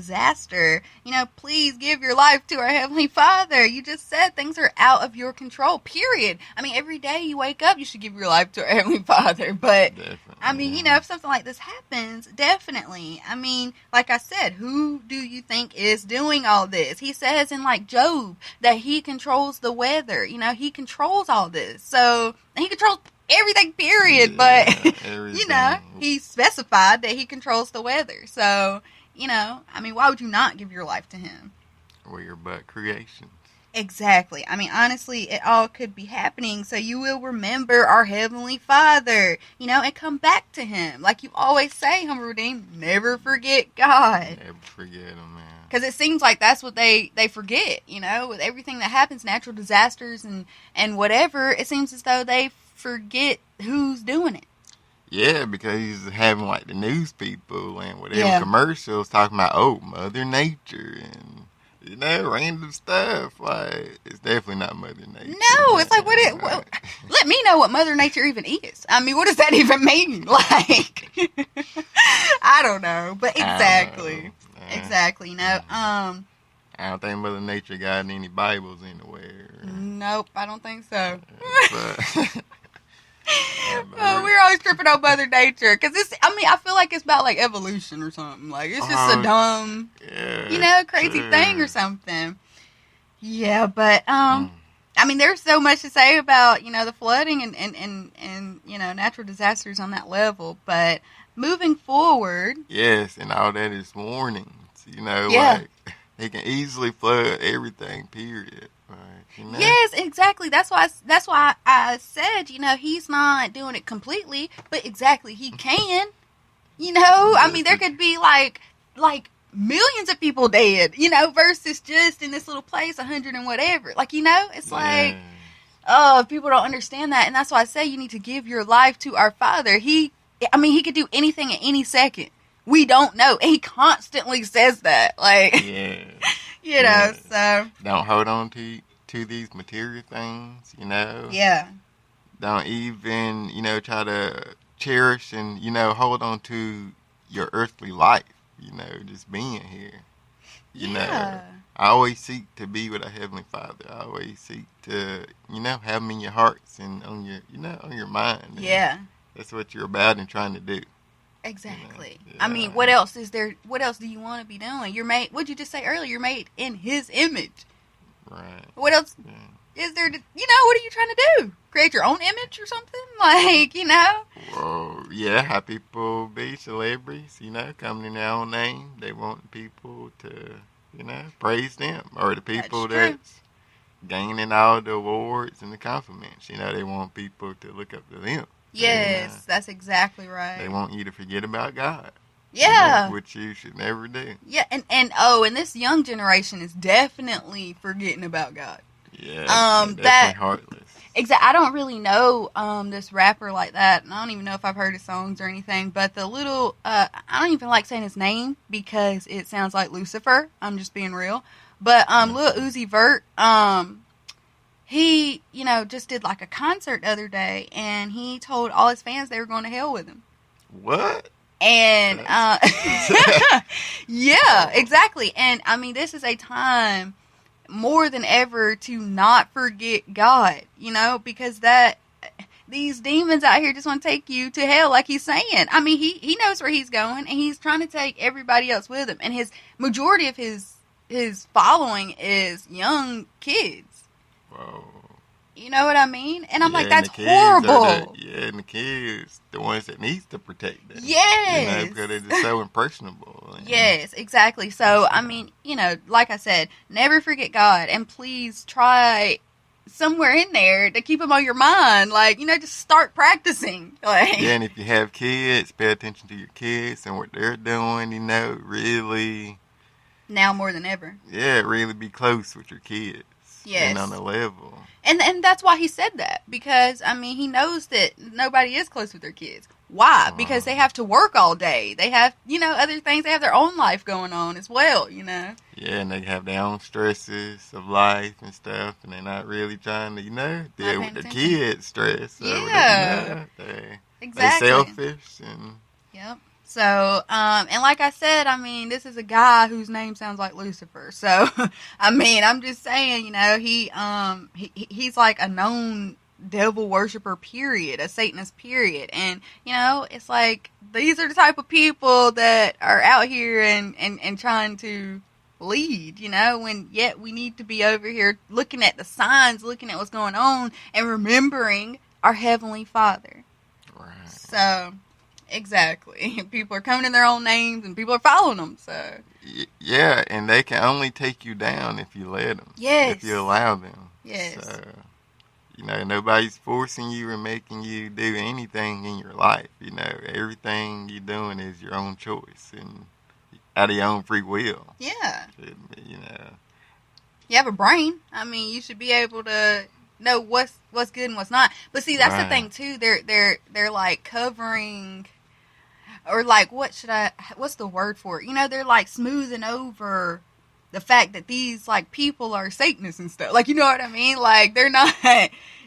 disaster, please give your life to our Heavenly Father. You just said things are out of your control, period. I mean, every day you wake up, you should give your life to our Heavenly Father. But, Definitely, I mean, if something like this happens, definitely. I mean, like I said, who do you think is doing all this? He says in, like, Job that he controls the weather. He controls all this. So, he controls everything, period. Yeah, But, everything. he specified that he controls the weather. So, I mean, why would you not give your life to him? We're but creations. Exactly. I mean, honestly, it all could be happening so you will remember our Heavenly Father, and come back to him. Like you always say, Humble Redeem, never forget God. Never forget him, man. Because it seems like that's what they forget, with everything that happens, natural disasters and whatever, it seems as though they forget who's doing it. Yeah, because he's having like the news people and whatever commercials talking about, Mother Nature and random stuff. Like, it's definitely not Mother Nature. No, it's like, let me know what Mother Nature even is. I mean, what does that even mean? Like, I don't know, but exactly. Exactly. I don't think Mother Nature got any Bibles anywhere. Nope, I don't think so. But, we're always tripping on Mother Nature because I feel like it's about like evolution or something. Like it's just a dumb, crazy thing or something. Yeah, but I mean, there's so much to say about the flooding and natural disasters on that level. But moving forward, yes, and all that is warnings. Like they can easily flood everything. Period. Yes, exactly. That's why I said, he's not doing it completely, but exactly he can. I mean, there could be like millions of people dead, versus just in this little place, 100 and whatever. Like, it's like, people don't understand that, and that's why I say you need to give your life to our Father. He could do anything at any second. We don't know. He constantly says that, like, so don't hold on to these material things, Yeah. Don't even, try to cherish and, hold on to your earthly life, just being here. I always seek to be with our Heavenly Father. I always seek to, have him in your hearts and on your, on your mind. And that's what you're about and trying to do. Exactly. I mean, what else is there? What else do you want to be doing? You're made, what'd you just say earlier? You're made in His image. Right. What else is there to, what are you trying to do? Create your own image or something? Like, Well, yeah, have people be celebrities, coming in their own name. They want people to, praise them. Or the people that's gaining all the awards and the compliments. They want people to look up to them. Yes, that's exactly right. They want you to forget about God. Yeah. Which you should never do. Yeah, and this young generation is definitely forgetting about God. Yeah, definitely heartless. Exactly. I don't really know this rapper like that, and I don't even know if I've heard his songs or anything, but the little, I don't even like saying his name because it sounds like Lucifer. I'm just being real. But Lil Uzi Vert, he, just did like a concert the other day, and he told all his fans they were going to hell with him. What? And, yeah, exactly. And, I mean, this is a time more than ever to not forget God, because these demons out here just want to take you to hell, like he's saying. I mean, he knows where he's going, and he's trying to take everybody else with him. And his majority of his following is young kids. Whoa. You know what I mean? And I'm like, that's horrible. And the kids, the ones that needs to protect them. Yes. Because they're just so impressionable. Yes, exactly. So, I mean, like I said, never forget God. And please try somewhere in there to keep him on your mind. Like, just start practicing. Like, yeah, and if you have kids, pay attention to your kids and what they're doing, really. Now more than ever. Yeah, really be close with your kids. Yes. And on the level. And that's why he said that. Because, I mean, he knows that nobody is close with their kids. Why? Because they have to work all day. They have, other things. They have their own life going on as well, Yeah, and they have their own stresses of life and stuff. And they're not really trying to, deal with the kids' stress. Yeah. Exactly. Exactly. They're selfish. And yep. So, and like I said, I mean, this is a guy whose name sounds like Lucifer. So, I mean, I'm just saying, you know, he's like a known devil worshiper, period, a Satanist, period. And, you know, it's like, these are the type of people that are out here and trying to lead, you know, when yet we need to be over here looking at the signs, looking at what's going on, and remembering our Heavenly Father. Right. So, exactly. People are coming in their own names, and people are following them, so. Yeah, and they can only take you down if you let them. Yes. If you allow them. Yes. So, you know, nobody's forcing you or making you do anything in your life. You know, everything you're doing is your own choice and out of your own free will. Yeah. You know. You have a brain. I mean, you should be able to know what's good and what's not. But see, that's the thing too. They're like covering, or like what's the word for it? You know, they're like smoothing over the fact that these like people are Satanists and stuff. Like, you know what I mean? Like, they're not.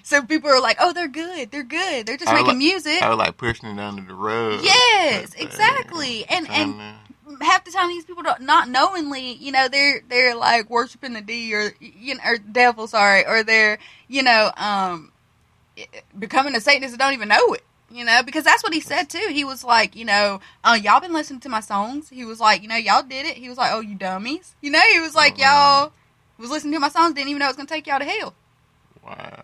So people are like, oh, they're good. They're good. They're just making music. I was like pushing it under the rug. Yes, exactly. And half the time these people don't, not knowingly, you know, they're like worshiping the D or, you know, or devil, sorry, or they're, you know, becoming a Satanist and don't even know it, you know, because that's what he said too. He was like, you know, y'all been listening to my songs. He was like, you know, y'all did it. He was like, oh, you dummies. You know, he was like, y'all was listening to my songs, didn't even know it was going to take y'all to hell. Wow.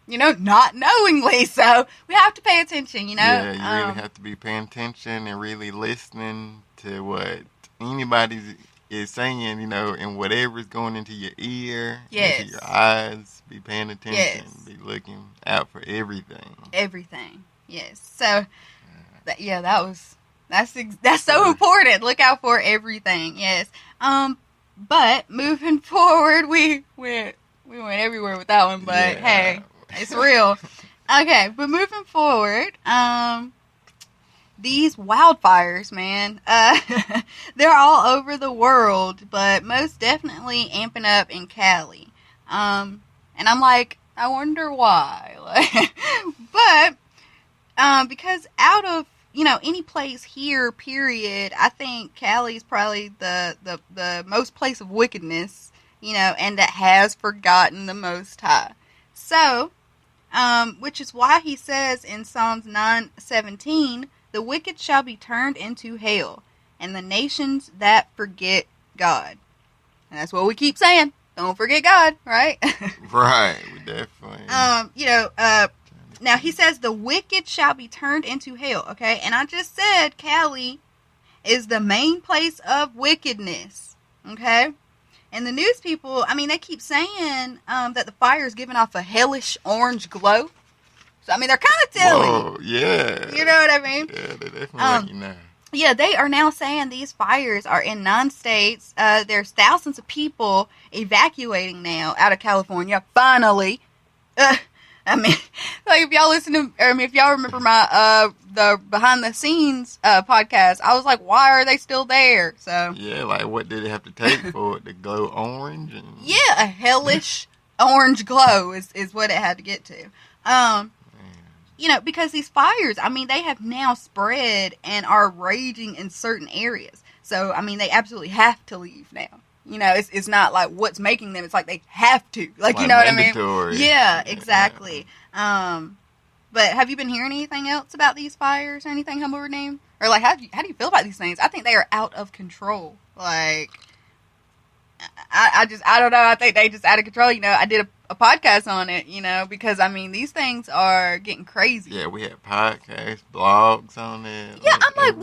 You know, not knowingly. So we have to pay attention, you know. Yeah, you really have to be paying attention and really listening to what anybody is saying, you know, and whatever's going into your ear, into your eyes. Be paying attention. Yes. Be looking out for everything. Everything. Yes. So, that's so important. Look out for everything. Yes. But moving forward, we went everywhere with that one. But hey. It's real. Okay, but moving forward, these wildfires, man, they're all over the world, but most definitely amping up in Cali. And I'm like, I wonder why. But because out of, you know, any place here, period, I think Cali's probably the most place of wickedness, you know, and that has forgotten the Most High. So, which is why he says in Psalms 9:17, the wicked shall be turned into hell, and the nations that forget God. And that's what we keep saying. Don't forget God, right? Right, we definitely. You know, now he says the wicked shall be turned into hell, okay? And I just said Cali is the main place of wickedness, okay? And the news people, I mean, they keep saying that the fire is giving off a hellish orange glow. So, I mean, they're kind of telling you. Yeah. You know what I mean? Yeah, they definitely let you know. Yeah, they are now saying these fires are in 9 states. There's thousands of people evacuating now out of California, finally. I mean, like, if y'all listen to, or I mean, if y'all remember my, the behind the scenes, podcast, I was like, why are they still there? So. Yeah, like, what did it have to take for it to glow orange? And... Yeah, a hellish orange glow is what it had to get to. You know, because these fires, I mean, they have now spread and are raging in certain areas. So, I mean, they absolutely have to leave now. You know, it's not like what's making them. It's like they have to. Like you know mandatory. What I mean? Yeah, exactly. Yeah. But have you been hearing anything else about these fires or anything, Humble Redeem? Or like, how do you feel about these things? I think they are out of control. Like, I don't know. I think they just out of control. You know, I did a podcast on it, you know, because I mean, these things are getting crazy. Yeah, we had podcasts, blogs on it. Yeah, I'm like,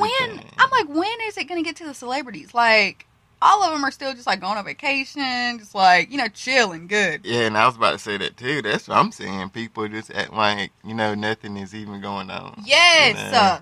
when is it going to get to the celebrities? Like, all of them are still just like going on vacation, just like, you know, chilling, good. Yeah, and I was about to say that too. That's what I'm saying. People just act like, you know, nothing is even going on. Yes. You know?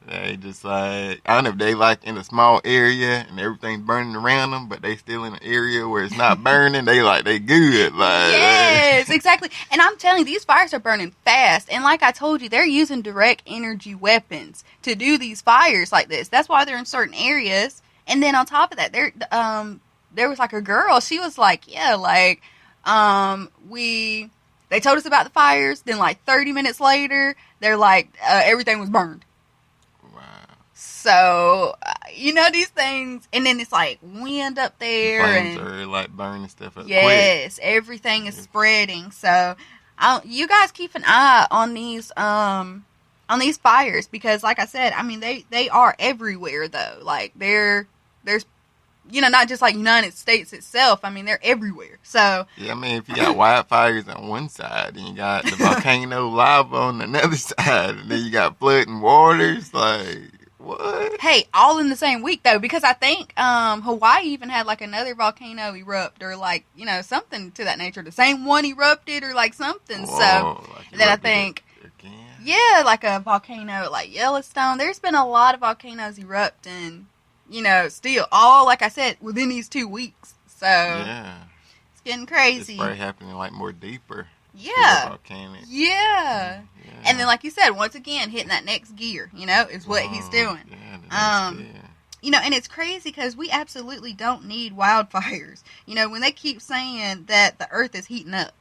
They just like, I don't know if they like in a small area and everything's burning around them, but they still in an area where it's not burning. They like, they good. Like, yes, exactly. And I'm telling you, these fires are burning fast. And like I told you, they're using direct energy weapons to do these fires like this. That's why they're in certain areas. And then on top of that, there was like a girl. She was like, yeah, like, they told us about the fires. Then like 30 minutes later, they're like, everything was burned. Wow. So, these things, and then it's like wind up there. Flames are like burning stuff up yes, quick. everything is spreading. So, you guys keep an eye on these fires, because like I said, I mean, they are everywhere though. Like there's not just like United States itself. I mean, they're everywhere. So yeah, I mean, if you got wildfires on one side, and you got the volcano lava on another side, and then you got flooding waters, like what? Hey, all in the same week though, because I think Hawaii even had like another volcano erupt, or like something to that nature. The same one erupted, or like something. Whoa, so like then I think. Yeah, like a volcano like Yellowstone. There's been a lot of volcanoes erupting, still, all, like I said, within these 2 weeks. So, yeah. It's getting crazy. It's probably happening, like, more deeper. Yeah. Volcanic. Yeah. And then, like you said, once again, hitting that next gear, is what he's doing. Yeah, and it's crazy because we absolutely don't need wildfires. When they keep saying that the earth is heating up,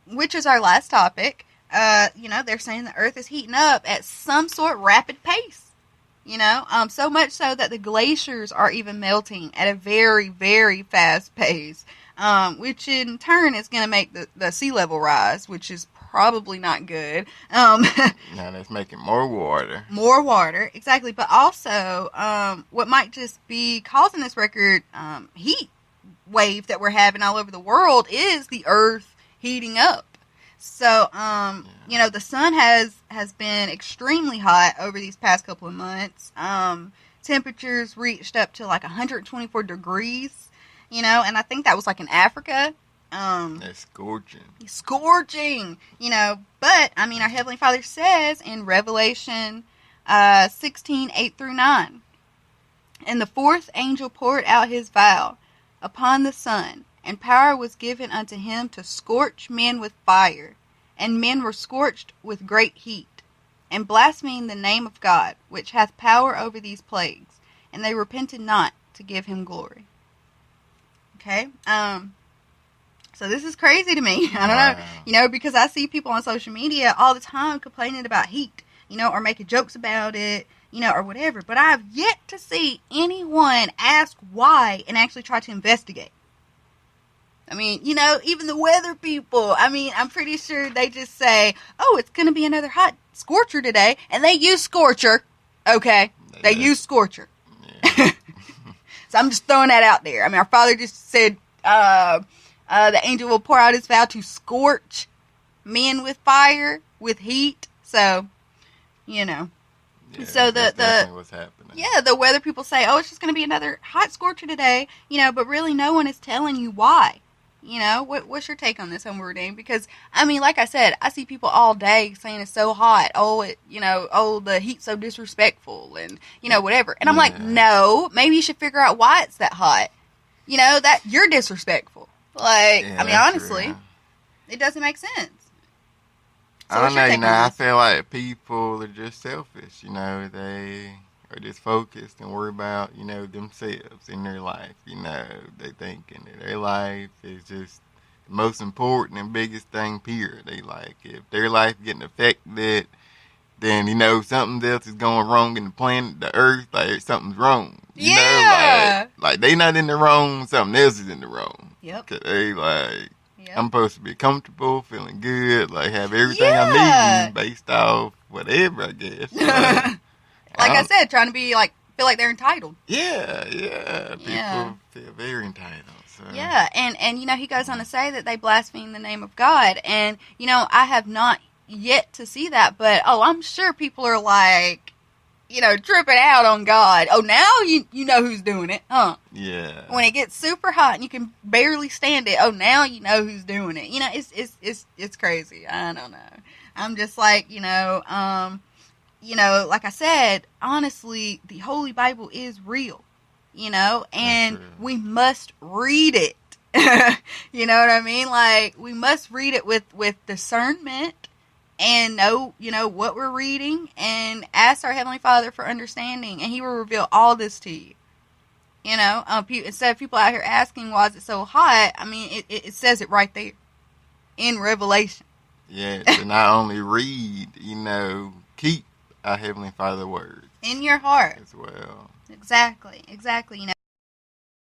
which is our last topic. They're saying the earth is heating up at some sort of rapid pace. So much so that the glaciers are even melting at a very, very fast pace, which in turn is going to make the sea level rise, which is probably not good. Now that's making more water. More water, exactly. But also, what might just be causing this record heat wave that we're having all over the world is the earth heating up. So, the sun has been extremely hot over these past couple of months. Temperatures reached up to like 124 degrees, and I think that was like in Africa. That's scorching. Scorching, but, I mean, our Heavenly Father says in Revelation 16, 8 through 9, "And the fourth angel poured out his vial upon the sun, and power was given unto him to scorch men with fire. And men were scorched with great heat, and blasphemed the name of God, which hath power over these plagues. And they repented not to give him glory." Okay? So this is crazy to me. I don't know. Because I see people on social media all the time complaining about heat, or making jokes about it, or whatever. But I have yet to see anyone ask why and actually try to investigate. I mean, even the weather people, I mean, I'm pretty sure they just say, oh, it's going to be another hot scorcher today. And they use scorcher. Okay. They use scorcher. Yeah. So I'm just throwing that out there. I mean, our Father just said, the angel will pour out his vow to scorch men with fire, with heat. So, Yeah, so that's definitely what's happening. Yeah, the weather people say, oh, it's just going to be another hot scorcher today. But really no one is telling you why. What's your take on this, Homeward Redeemed? Because, I mean, like I said, I see people all day saying it's so hot. Oh, the heat's so disrespectful and, whatever. And I'm like, no, maybe you should figure out why it's that hot. That you're disrespectful. Like, I mean, honestly, it doesn't make sense. So I don't know, I feel like people are just selfish, they are just focused and worry about, themselves in their life, they thinking that their life is just the most important and biggest thing, period. They like, if their life getting affected, then, something else is going wrong in the planet, the earth, like something's wrong. Like they not in the wrong, something else is in the wrong. Yep. 'Cause they like, I'm supposed to be comfortable, feeling good, like have everything I'm needing based off whatever, I guess. Like I said, trying to be like, feel like they're entitled. Yeah. People feel very entitled. So. Yeah, and he goes on to say that they blaspheme the name of God. And, I have not yet to see that, but, I'm sure people are like, tripping out on God. Oh, now you know who's doing it, huh? Yeah. When it gets super hot and you can barely stand it, oh, now you know who's doing it. It's crazy. I don't know. I'm just like, like I said, honestly, the Holy Bible is real, and we must read it. You know what I mean? Like, we must read it with discernment and know, what we're reading, and ask our Heavenly Father for understanding, and He will reveal all this to you. Instead of people out here asking, why is it so hot? I mean, it says it right there in Revelation. Yeah, to not only read, keep our Heavenly Father words in your heart as well. Exactly. You know.